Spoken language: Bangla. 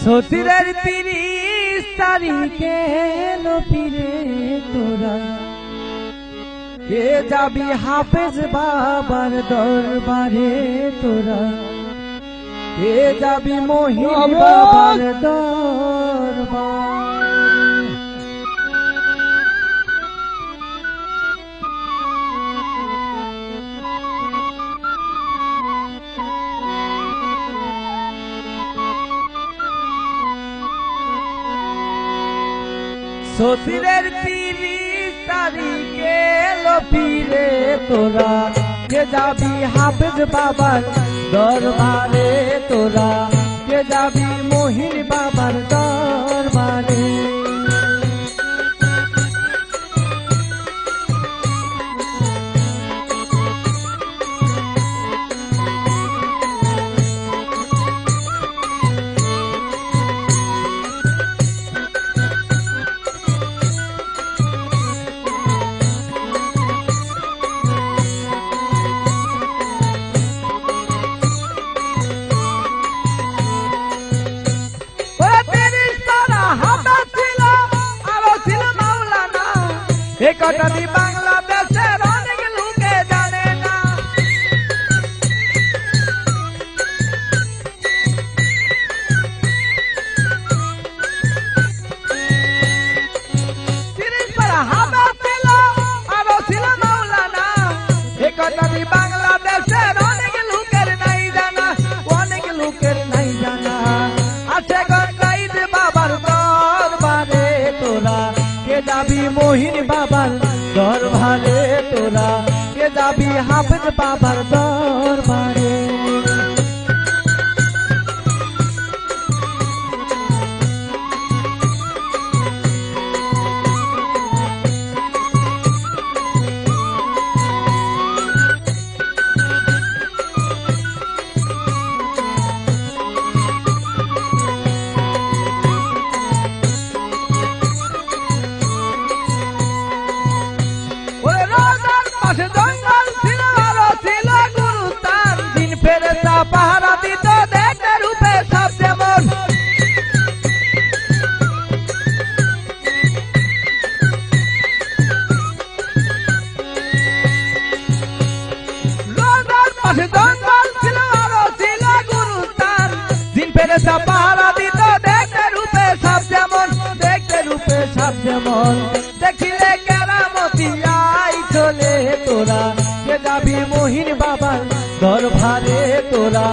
সতীরের 30 তারিখে এলো ফিরে তোরা, কে যাবি হাফেজ বাবার দরবারে তোরা, কে যাবি মহিন বাবার দরবার। সতীরের 30 তারিখে এলো ফিরে তোরা, কে যাবি হাফেজ বাবার দরবারে তোরা, কে যাবি মহিন বাবার দরবারে। এই কথাটি বাংলাদেশের অনেক লোকে জানে না। 30 পারা হাফেজ ছিল, আরো ছিল মাওলানা। এই কথাটি বাংলাদেশের অনেক লোকের নাই জানা, অনেক লোকের নাই জানা। আছে গঙ্গাইদ বাবার দরবারে তোরা, কে যাবি মহিন বাবার দরবারে তোরা, কে যাবি হাফেজ বাবার দরবারে। জঙ্গল ছিল আরো ছিল গুরুস্থান, দিন ফেরেশতা পাহারা দিত দেখতে রূপে সব যেমন। রোজার পাশে জঙ্গল ছিল আরো ছিল গুরুস্থান, দিন ফেরেশতা পাহারা দিত দেখতে রূপে সব যেমন, দেখতে রূপে সব যেমন। দেখিলে কেরামতি আই চলে তোরা, কে যাবি মহিন বাবার দরবারে তোরা,